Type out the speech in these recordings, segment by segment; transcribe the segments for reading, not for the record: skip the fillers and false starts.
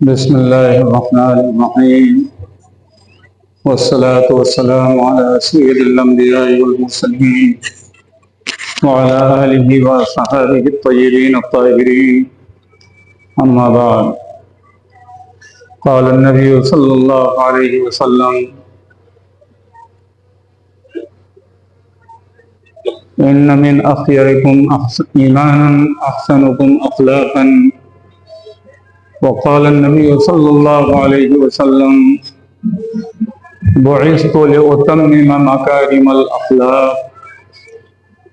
بسم الله الرحمن الرحيم والصلاة والسلام على سيد الأنبياء والمرسلين وعلى آله وصحبه الطيبين الطاهرين أما بعد قال النبي صلى الله عليه وسلم إن من أخيركم إيمانا أحسنكم أخلاقا وقال النبي صلى الله عليه وسلم بعثت لأتمم مكارم الأخلاق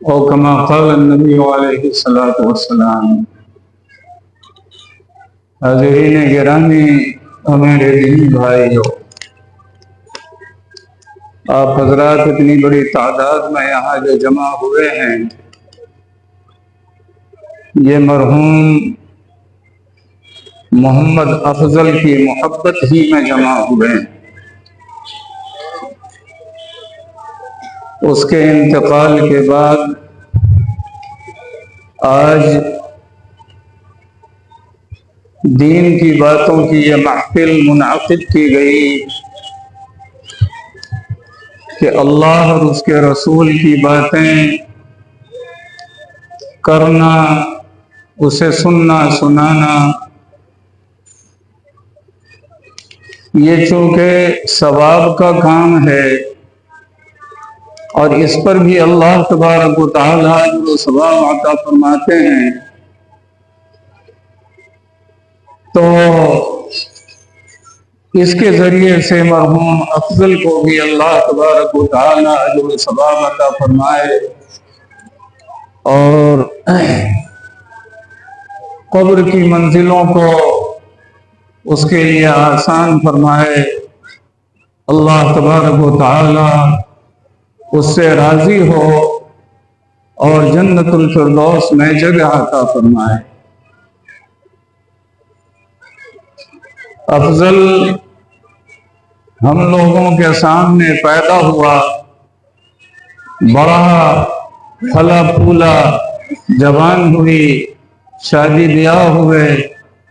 او كما قال النبي علیہ الصلوۃ والسلام۔ حاضرین گرامی، میرے دینی بھائیو، آپ حضرات اتنی بڑی تعداد میں یہاں جو جمع ہوئے ہیں، یہ مرحوم محمد افضل کی محبت ہی میں جمع ہوئے ہیں۔ اس کے انتقال کے بعد آج دین کی باتوں کی یہ محفل منعقد کی گئی کہ اللہ اور اس کے رسول کی باتیں کرنا، اسے سننا سنانا، یہ چونکہ ثواب کا کام ہے اور اس پر بھی اللہ تبارک و تعالیٰ جو ثواب عطا فرماتے ہیں، تو اس کے ذریعے سے مرحوم افضل کو بھی اللہ تبارک و تعالیٰ جو ثواب عطا فرمائے اور قبر کی منزلوں کو اس کے لیے آسان فرمائے۔ اللہ تبارک و تعالیٰ اس سے راضی ہو اور جنت الفردوس میں جگہ عطا فرمائے۔ افضل ہم لوگوں کے سامنے پیدا ہوا، بڑا پھلا پھولا، جوان ہوئی، شادی بیاہ ہوئے،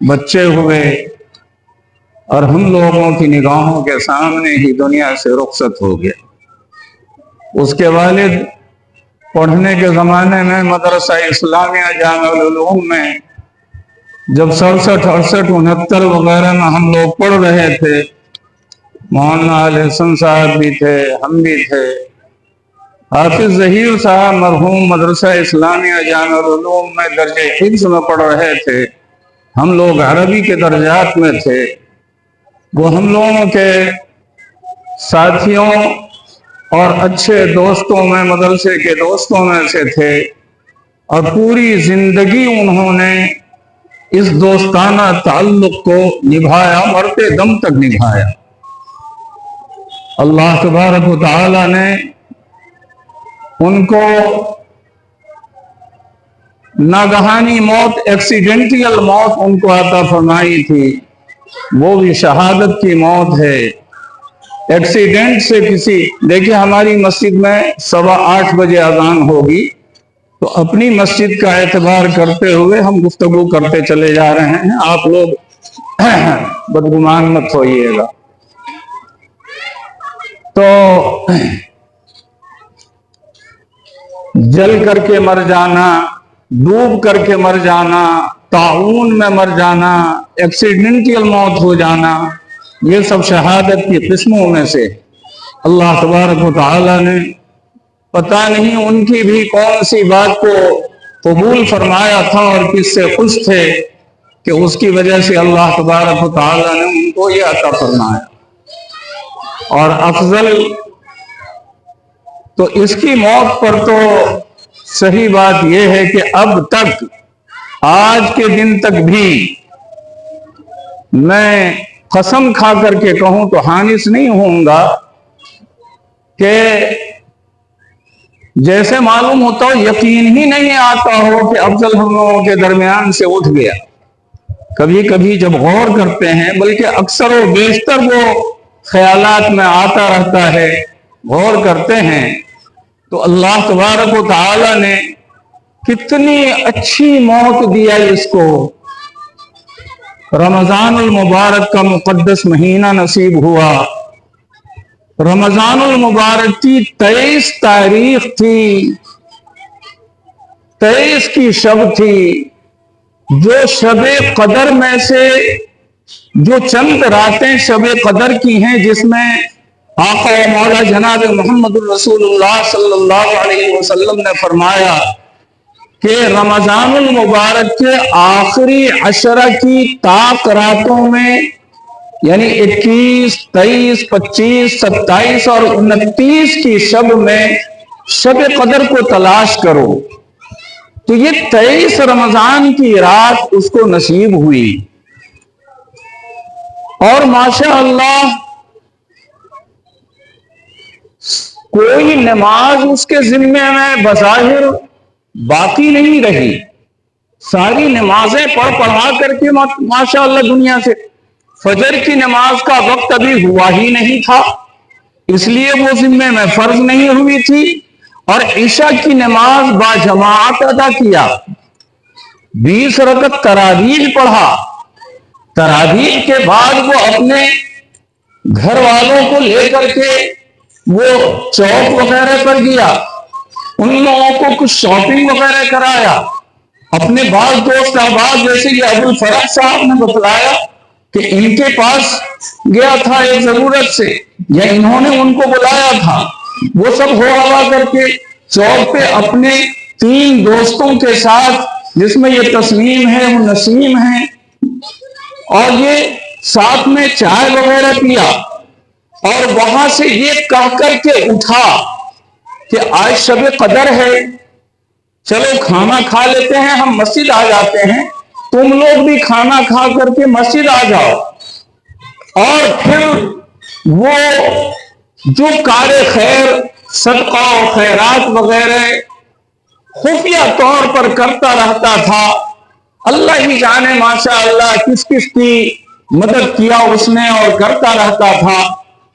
بچے ہوئے، اور ہم لوگوں کی نگاہوں کے سامنے ہی دنیا سے رخصت ہو گیا۔ اس کے والد پڑھنے کے زمانے میں مدرسہ اسلامیہ جامع العلوم میں جب 67 68 69 وغیرہ میں ہم لوگ پڑھ رہے تھے، مولانا علی حسن صاحب بھی تھے، ہم بھی تھے، حافظ ظہیر صاحب مرحوم مدرسہ اسلامیہ جامع العلوم میں درجہ حفظ میں پڑھ رہے تھے، ہم لوگ عربی کے درجات میں تھے۔ وہ ہم لوگوں کے ساتھیوں اور اچھے دوستوں میں، مدرسے کے دوستوں میں سے تھے، اور پوری زندگی انہوں نے اس دوستانہ تعلق کو نبھایا، مرتے دم تک نبھایا۔ اللہ تبارک و تعالی نے ان کو ناگہانی موت، ایکسیڈنٹل موت ان کو عطا فرمائی تھی، وہ بھی شہادت کی موت ہے۔ ایکسیڈنٹ سے دیکھیں ہماری مسجد میں 8:15 بجے اذان ہوگی، تو اپنی مسجد کا اعتبار کرتے ہوئے ہم گفتگو کرتے چلے جا رہے ہیں، آپ لوگ بدگمان مت ہوئیے گا۔ تو جل کر کے مر جانا، ڈوب کر کے مر جانا، طاعون میں مر جانا، ایکسیڈنٹل موت ہو جانا، یہ سب شہادت کی قسموں میں سے۔ اللہ تبارک و تعالی نے پتہ نہیں ان کی بھی کون سی بات کو قبول فرمایا تھا اور کس سے خوش تھے کہ اس کی وجہ سے اللہ تبارک و تعالی نے ان کو یہ عطا فرمایا۔ اور افضل تو اس کی موت پر تو صحیح بات یہ ہے کہ اب تک، آج کے دن تک بھی میں قسم کھا کر کے کہوں تو حانث نہیں ہوں گا کہ جیسے معلوم ہوتا ہو، یقین ہی نہیں آتا ہو کہ افضل ہم لوگوں کے درمیان سے اٹھ گیا۔ کبھی کبھی جب غور کرتے ہیں، بلکہ اکثر و بیشتر وہ خیالات میں آتا رہتا ہے، غور کرتے ہیں تو اللہ تبارک و تعالی نے کتنی اچھی موت دیا اس کو۔ رمضان المبارک کا مقدس مہینہ نصیب ہوا۔ رمضان المبارک کی 23 تاریخ تھی، 23 کی شب تھی، جو شب قدر میں سے جو چند راتیں شب قدر کی ہیں، جس میں آقا و مولا جناب محمد الرسول اللہ صلی اللہ علیہ وسلم نے فرمایا کہ رمضان المبارک کے آخری عشرہ کی طاق راتوں میں، یعنی 21، 23، 25، 27 اور 29 کی شب میں شب قدر کو تلاش کرو۔ تو یہ 23 رمضان کی رات اس کو نصیب ہوئی، اور ماشاء اللہ کوئی نماز اس کے ذمے میں بظاہر باقی نہیں رہی، ساری نمازیں پڑھا کر کے ماشاء اللہ دنیا سے، فجر کی نماز کا وقت ابھی ہوا ہی نہیں تھا، اس لیے وہ ذمے میں فرض نہیں ہوئی تھی، اور عشاء کی نماز باجماعت ادا کیا، 20 رکعت تراویح پڑھا، تراویح کے بعد وہ اپنے گھر والوں کو لے کر کے وہ چوک وغیرہ پر گیا، ان لوگوں کو کچھ شاپنگ وغیرہ کرایا، اپنے بعض دوست احباب جیسے کہ ابو الفرج صاحب نے بتلایا کہ ان کے پاس گیا تھا ایک ضرورت سے، یا انہوں نے ان کو بلایا تھا، وہ سب ہو ہوا کر کے چوک پہ اپنے 3 دوستوں کے ساتھ، جس میں یہ تسلیم ہے، وہ نسیم ہے، اور یہ ساتھ میں چائے وغیرہ پیا، اور وہاں سے یہ کہہ کر کے اٹھا کہ آج شب قدر ہے، چلو کھانا کھا لیتے ہیں، ہم مسجد آ جاتے ہیں، تم لوگ بھی کھانا کھا کر کے مسجد آ جاؤ۔ اور پھر وہ جو کار خیر، صدقہ و خیرات وغیرہ خفیہ طور پر کرتا رہتا تھا، اللہ ہی جانے ماشاء اللہ کس کس کی مدد کیا اس نے اور کرتا رہتا تھا۔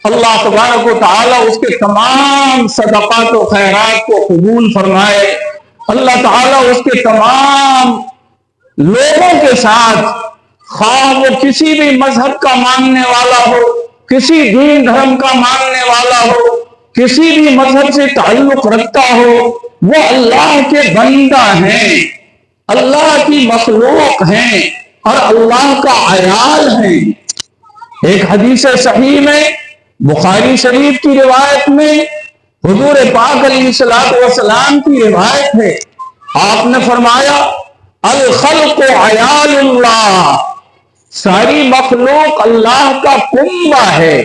اللہ تبارک و تعالیٰ اس کے تمام صدقات و خیرات کو قبول فرمائے، اللہ تعالیٰ اس کے تمام لوگوں کے ساتھ، خواہ وہ کسی بھی مذہب کا ماننے والا ہو، کسی دین دھرم کا ماننے والا ہو، کسی بھی مذہب سے تعلق رکھتا ہو، وہ اللہ کے بندہ ہیں، اللہ کی مخلوق ہیں، اور اللہ کا عیال ہیں۔ ایک حدیث صحیح میں، بخاری شریف کی روایت میں، حضور پاک علیہ الصلوۃ والسلام کی روایت ہے، آپ نے فرمایا الخلق عیال اللہ، ساری مخلوق اللہ کا کنبہ ہے،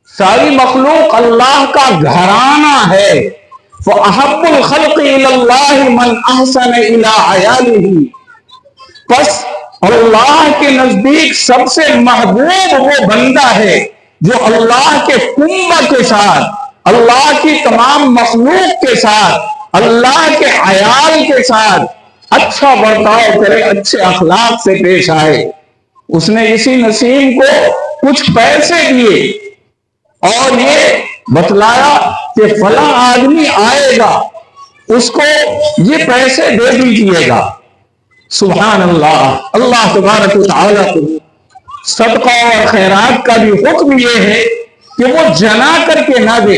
ساری مخلوق اللہ کا گھرانہ ہے۔ فَأَحَبُّ الْخَلْقِ إِلَى اللَّهِ مَنْ أَحْسَنَ إِلَىٰ عَيَالِهِ، پس اللہ کے نزدیک سب سے محبوب وہ بندہ ہے جو اللہ کے کنبہ کے ساتھ، اللہ کی تمام مخلوق کے ساتھ، اللہ کے عیال کے ساتھ اچھا برتاؤ کرے، اچھے اخلاق سے پیش آئے۔ اس نے اسی نسیم کو کچھ پیسے دیے اور یہ بتلایا کہ فلاں آدمی آئے گا، اس کو یہ پیسے دے دیجیے گا۔ سبحان اللہ، اللہ تبارک و تعالیٰ کو صدقہ اور خیرات کا بھی حکم یہ ہے کہ وہ جنا کر کے نہ دے،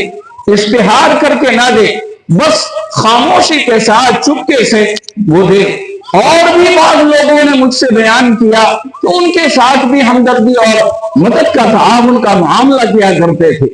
اشتہار کر کے نہ دے، بس خاموشی کے ساتھ چپکے سے وہ دے۔ اور بھی بعض لوگوں نے مجھ سے بیان کیا کہ ان کے ساتھ بھی ہمدردی اور مدد کا تعاون کا معاملہ کیا کرتے تھے۔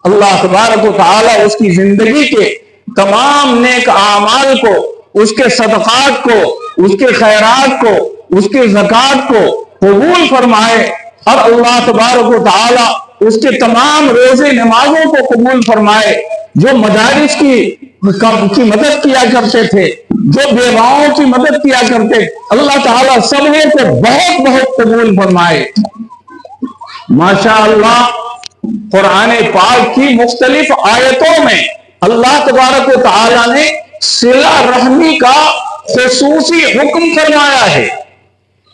اللہ تبارک و تعالیٰ اس کی زندگی کے تمام نیک اعمال کو، اس کے صدقات کو، اس کے خیرات کو، اس کے زکوٰۃ کو قبول فرمائے، اور اللہ تبارک و تعالیٰ اس کے تمام روزے نمازوں کو قبول فرمائے۔ جو مدارس کی مدد کیا کرتے تھے، جو بیواؤں کی مدد کیا کرتے، اللہ تعالیٰ سبوں کو بہت بہت قبول فرمائے۔ ماشاء اللہ قرآن پاک کی مختلف آیتوں میں اللہ تبارک و تعالیٰ نے صلہ رحمی کا خصوصی حکم فرمایا ہے،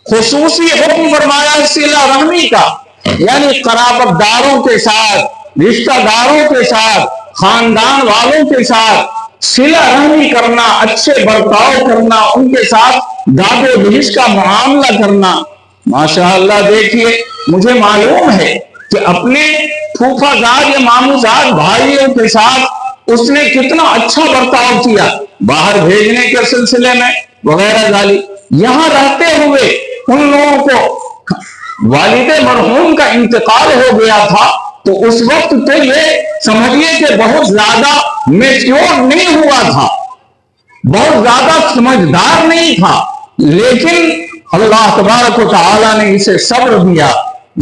خصوصی حکم فرمایا صلہ رحمی کا، یعنی قرابت داروں کے ساتھ، رشتہ داروں کے ساتھ، خاندان والوں کے ساتھ صلہ رحمی کرنا، اچھے برتاؤ کرنا، ان کے ساتھ داد و دہش کا معاملہ کرنا۔ ماشاء اللہ دیکھیے، مجھے معلوم ہے کہ اپنے پھوپھا زاد یا ماموں زاد بھائیوں کے ساتھ اس نے کتنا اچھا برتاؤ کیا باہر بھیجنے کے سلسلے میں وغیرہ ذالک۔ یہاں رہتے ہوئے ان لوگوں کو والد مرحوم کا انتقال ہو گیا تھا، تو اس وقت تو یہ سمجھیے کہ بہت زیادہ میچور نہیں ہوا تھا، بہت زیادہ سمجھدار نہیں تھا، لیکن اللہ تبارک و تعالیٰ نے اسے صبر دیا،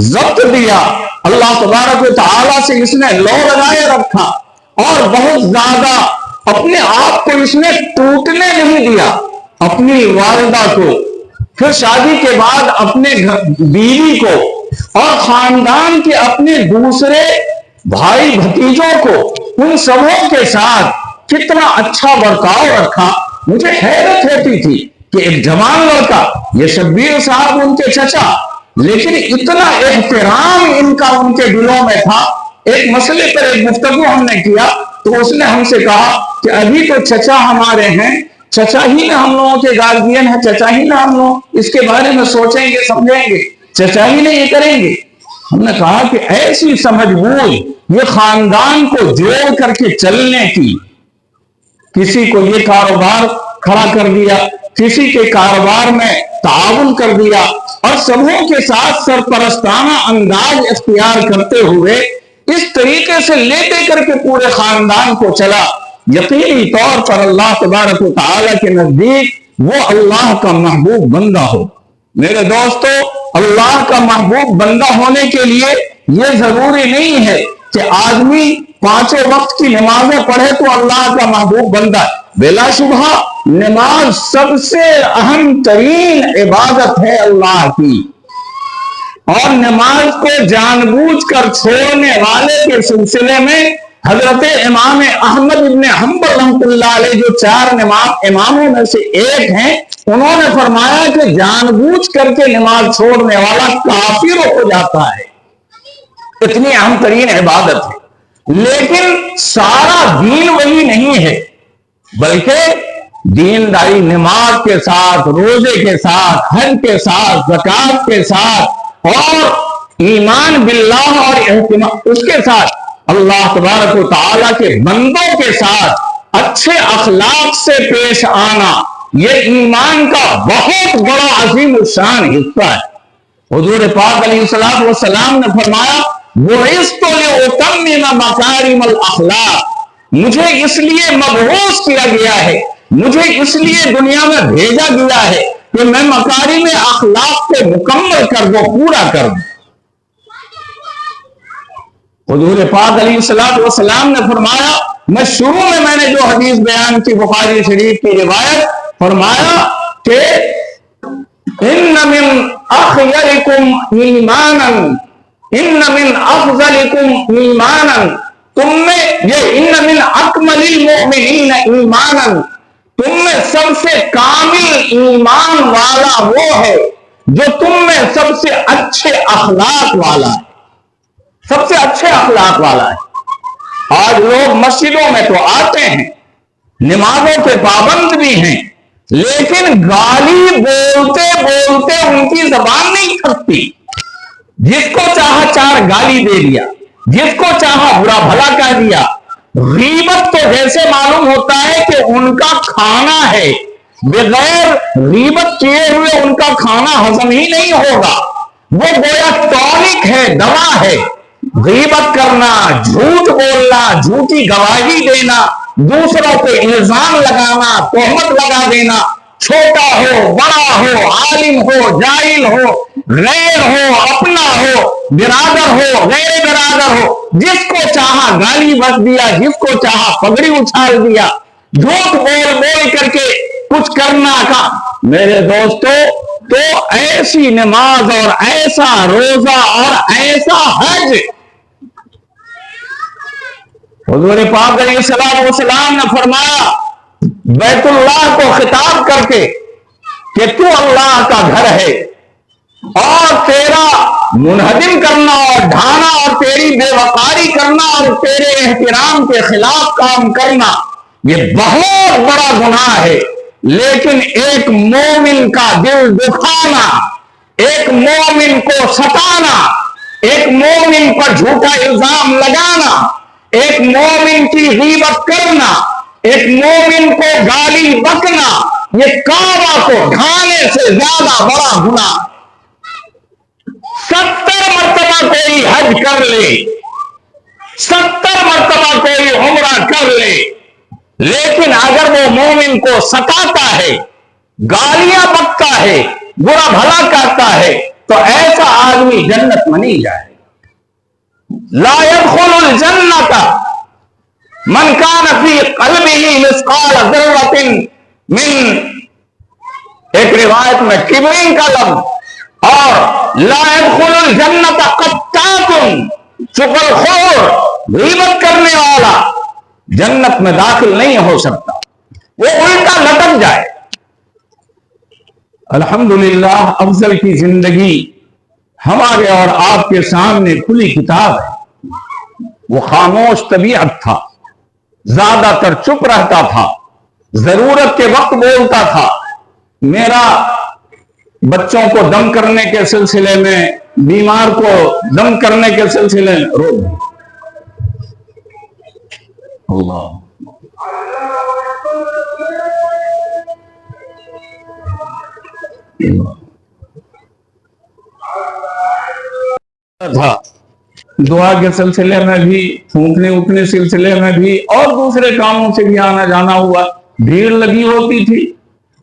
ضبط دیا، اللہ تبارک و تعالیٰ سے اس نے لو لگائے رکھا، اور بہت زیادہ اپنے آپ کو اس نے ٹوٹنے نہیں دیا۔ اپنی والدہ کو، پھر شادی کے بعد اپنے بیوی کو، اور خاندان کے اپنے دوسرے بھائی بھتیجوں کو، ان سبوں کے ساتھ کتنا اچھا برتاؤ رکھا۔ مجھے حیرت ہوتی تھی کہ ایک جوان لڑکا، یہ شبیر صاحب ان کے چچا، لیکن اتنا احترام ان کا ان کے دلوں میں تھا۔ ایک مسئلے پر ایک گفتگو ہم نے کیا تو اس نے ہم سے کہا کہ ابھی تو چچا ہمارے ہیں، چچا ہی نہ ہم لوگوں کے گارڈین ہیں، چچا ہی نہ ہم لوگ اس کے بارے میں سوچیں گے سمجھیں گے، چچا ہی نے یہ کریں گے۔ ہم نے کہا کہ ایسی سمجھ بوجھ یہ خاندان کو جوڑ کر کے چلنے کی، کسی کو یہ کاروبار کھڑا کر دیا، کسی کے کاروبار میں تعاون کر دیا، اور سبوں کے ساتھ سرپرستانہ انداز اختیار کرتے ہوئے اس طریقے سے لے دے کر کے پورے خاندان کو چلا۔ یقینی طور پر اللہ تبارک و تعالیٰ کے نزدیک وہ اللہ کا محبوب بندہ ہو۔ میرے دوستو، اللہ کا محبوب بندہ ہونے کے لیے یہ ضروری نہیں ہے کہ آدمی پانچوں وقت کی نمازیں پڑھے تو اللہ کا محبوب بندہ ہے۔ بلا شبہ نماز سب سے اہم ترین عبادت ہے اللہ کی، اور نماز کو جان بوجھ کر چھوڑنے والے کے سلسلے میں حضرت امام احمد ابن حنبل رحمۃ اللہ علیہ جو 4 اماموں میں سے ایک ہیں، انہوں نے فرمایا کہ جان بوجھ کر کے نماز چھوڑنے والا کافر ہو جاتا ہے، اتنی اہم ترین عبادت ہے۔ لیکن سارا دین وہی نہیں ہے، بلکہ دینداری نماز کے ساتھ، روزے کے ساتھ، حج کے ساتھ، زکات کے ساتھ، اور ایمان باللہ اور اعتماد اس کے ساتھ اللہ تبارک و تعالیٰ کے بندوں کے ساتھ اچھے اخلاق سے پیش آنا، یہ ایمان کا بہت بڑا عظیم الشان حصہ ہے۔ حضور پاک علیہ السلام نے فرمایا، بُعِثْتُ لِأُتَمِّمَ مَكَارِمَ الْأَخْلَاقِ، مجھے اس لیے مبعوث کیا گیا ہے، مجھے اس لیے دنیا میں بھیجا گیا ہے کہ میں مکارم اخلاق کو مکمل کر دوں، پورا کر دوں۔ حضور پاک علیہ السلام نے فرمایا، میں شروع میں نے جو حدیث بیان کی بخاری شریف کی روایت، فرمایا کہ ان من اخیرکم ایمانا، ان من افضلکم ایمانا، تم میں یہ ان من اکمل المؤمنین ایمانا، تم میں سب سے کامل ایمان والا وہ ہے جو تم میں سب سے اچھے اخلاق والا ہے، سب سے اچھے اخلاق والا ہے۔ آج لوگ مسجدوں میں تو آتے ہیں، نمازوں کے پابند بھی ہیں، لیکن گالی بولتے بولتے ان کی زبان نہیں تھکتی، جس کو چاہا 4 گالی دے دیا، جس کو چاہا برا بھلا کہہ دیا۔ غیبت تو جیسے معلوم ہوتا ہے کہ ان کا کھانا ہے، بغیر غیبت کیے ہوئے ان کا کھانا ہضم ہی نہیں ہوگا، وہ گویا ٹونک ہے، دوا ہے۔ غیبت کرنا، جھوٹ بولنا، جھوٹی گواہی دینا، دوسروں پہ الزام لگانا، تہمت لگا دینا، چھوٹا ہو بڑا ہو، عالم ہو جاہل ہو، غیر ہو اپنا ہو، برادر ہو غیر برادر ہو، جس کو چاہا گالی بک دیا، جس کو چاہا پگڑی اچھال دیا، جھوٹ بول بول کر کے کچھ کرنا کا۔ میرے دوستو، تو ایسی نماز اور ایسا روزہ اور ایسا حج، حضور پاک علیہ السلام نے فرمایا بیت اللہ کو خطاب کر کے کہ تو اللہ کا گھر ہے، اور تیرا منہدم کرنا اور ڈھانا اور تیری بے وقاری کرنا اور تیرے احترام کے خلاف کام کرنا یہ بہت بڑا گناہ ہے، لیکن ایک مومن کا دل دکھانا، ایک مومن کو ستانا، ایک مومن پر جھوٹا الزام لگانا، ایک مومن کی غیبت کرنا، ایک مومن کو گالی بکنا، یہ کعبہ کو ڈھانے سے زیادہ بڑا گناہ۔ 70 مرتبہ کوئی حج کر لے، 70 مرتبہ کوئی عمرہ کر لے، لیکن اگر وہ مومن کو ستاتا ہے، گالیاں بکتا ہے، برا بھلا کرتا ہے، تو ایسا آدمی جنت میں نہیں جائے۔ لا يدخل الجنت من كان في قلبه مثقال ذرة من، ایک روایت میں کبرین کا لفظ، اور لا يدخل الجنت قطات، چغل خور، غیبت کرنے والا جنت میں داخل نہیں ہو سکتا، وہ الٹا لٹک جائے۔ الحمدللہ افضل کی زندگی ہمارے اور آپ کے سامنے کھلی کتاب ہے۔ وہ خاموش طبیعت تھا، زیادہ تر چپ رہتا تھا، ضرورت کے وقت بولتا تھا۔ میرا بچوں کو دم کرنے کے سلسلے میں، بیمار کو دم کرنے کے سلسلے میں روک دیں۔ اللہ تھا، دعا کے سلسلے میں بھی، پھونکنے اٹھنے سلسلے میں بھی، اور دوسرے کاموں سے بھی آنا جانا ہوا، بھیڑ لگی ہوتی تھی۔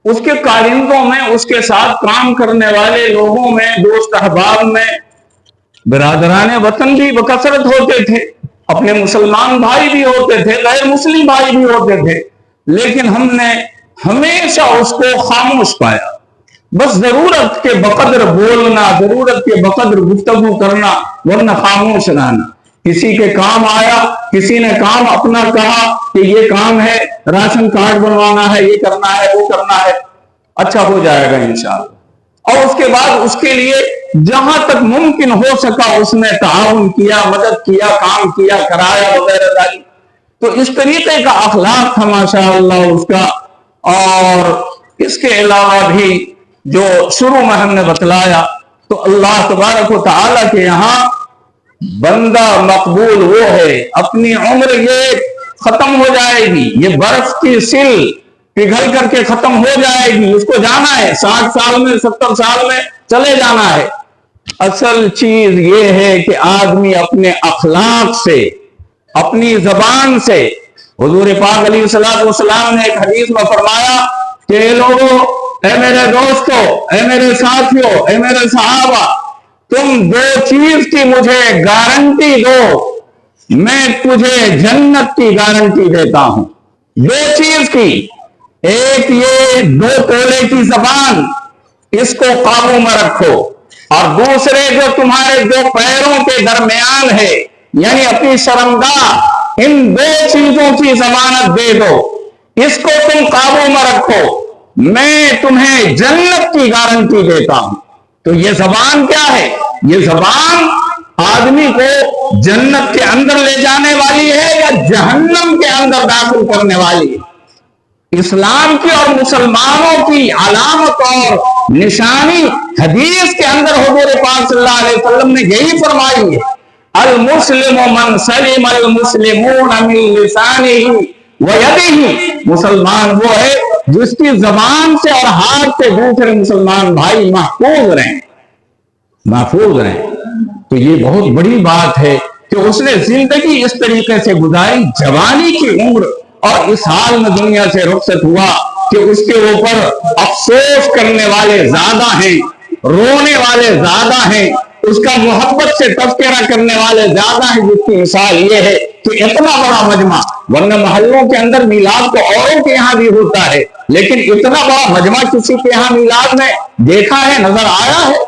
اس کے کارندوں میں، اس کے ساتھ کام کرنے والے لوگوں میں، دوست احباب میں برادران وطن بھی بکثرت ہوتے تھے، اپنے مسلمان بھائی بھی ہوتے تھے، غیر مسلم بھائی بھی ہوتے تھے، لیکن ہم نے ہمیشہ اس کو خاموش پایا۔ بس ضرورت کے بقدر بولنا، ضرورت کے بقدر گفتگو کرنا، ورنہ خاموش رہنا۔ کسی کے کام آیا، کسی نے کام اپنا کہا کہ یہ کام ہے، راشن کارڈ بنوانا ہے، یہ کرنا ہے، وہ کرنا ہے، اچھا ہو جائے گا انشاءاللہ۔ اور اس کے بعد اس کے لیے جہاں تک ممکن ہو سکا اس نے تعاون کیا، مدد کیا، کام کیا، کرایا وغیرہ داری۔ تو اس طریقے کا اخلاق تھا ماشاءاللہ اس کا۔ اور اس کے علاوہ بھی جو شروع میں ہم نے بتلایا، تو اللہ تبارک و تعالیٰ کے یہاں بندہ مقبول وہ ہے، اپنی عمر یہ ختم ہو جائے گی، یہ برف کی سل پگھل کر کے ختم ہو جائے گی، اس کو جانا ہے، 60 سال میں 70 سال میں چلے جانا ہے۔ اصل چیز یہ ہے کہ آدمی اپنے اخلاق سے، اپنی زبان سے، حضور پاک علیہ السلام نے ایک حدیث میں فرمایا کہ اے لوگوں، اے میرے دوستو، اے میرے ساتھیوں، اے میرے صحابہ، تم 2 چیز کی مجھے گارنٹی دو، میں تجھے جنت کی گارنٹی دیتا ہوں۔ 2 چیز کی، ایک یہ 2 تولے کی زبان، اس کو قابو میں رکھو، اور دوسرے جو تمہارے 2 پیروں کے درمیان ہے، یعنی اپنی شرمگاہ، ان 2 چیزوں کی ضمانت دے دو، اس کو تم قابو میں رکھو، میں تمہیں جنت کی گارنٹی دیتا ہوں۔ تو یہ زبان کیا ہے؟ یہ زبان آدمی کو جنت کے اندر لے جانے والی ہے یا جہنم کے اندر داخل کرنے والی ہے؟ اسلام کی اور مسلمانوں کی علامت اور نشانی حدیث کے اندر حضور پاک صلی اللہ علیہ وسلم نے یہی فرمائی ہے، المسلم من سلم المسلمون من لسانہ ویدہ، مسلمان وہ ہے جس کی زبان سے اور ہاتھ سے دوسرے مسلمان بھائی محفوظ رہیں، محفوظ رہیں۔ تو یہ بہت بڑی بات ہے کہ اس نے زندگی اس طریقے سے گزاری، جوانی کی عمر، اور اس حال میں دنیا سے رخصت ہوا کہ اس کے اوپر افسوس کرنے والے زیادہ ہیں، رونے والے زیادہ ہیں، اس کا محبت سے تذکرہ کرنے والے زیادہ ہیں، جس کی مثال یہ ہے کہ اتنا بڑا مجمع، ورنہ محلوں کے اندر میلاد تو اوروں کے یہاں بھی ہوتا ہے، لیکن اتنا بڑا مجمع کسی کے یہاں میلاد میں دیکھا ہے، نظر آیا ہے؟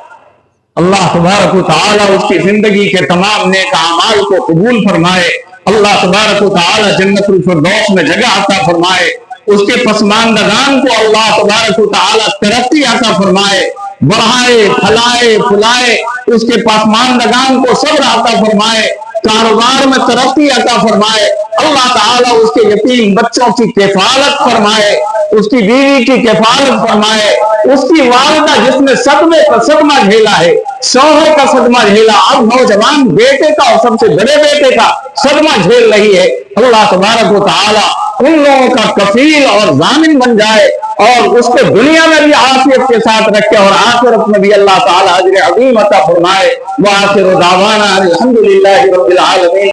اللہ تبارک و تعالیٰ اس کی زندگی کے تمام نیک اعمال کو قبول فرمائے، اللہ تبارک و تعالیٰ جنت الفردوس میں جگہ عطا فرمائے، اس کے پسماندگان کو اللہ تبارک و تعالیٰ ترقی عطا فرمائے، بڑھائے، پھلائے، پھلائے، اس کے پسماندگان کو صبر عطا فرمائے، کاروبار میں ترقی عطا فرمائے، اللہ تعالیٰ اس کے یتیم بچوں کی کفالت فرمائے، اس کی بیوی کی کفالت فرمائے، اس کی والدہ جس نے صدمے کا صدمہ جھیلا ہے، شوہر کا صدمہ جھیلا، اب نوجوان بیٹے کا اور سب سے بڑے بیٹے کا صدمہ جھیل رہی ہے، اللہ تبارک و تعالیٰ ان لوگوں کا کفیل اور ضامن بن جائے اور اس کو دنیا میں بھی عافیت کے ساتھ رکھے اور آخرت میں بھی اللہ تعالیٰ اجر عظیم عطا فرمائے۔ وآخر دعوانا الحمدللہ رب العالمین۔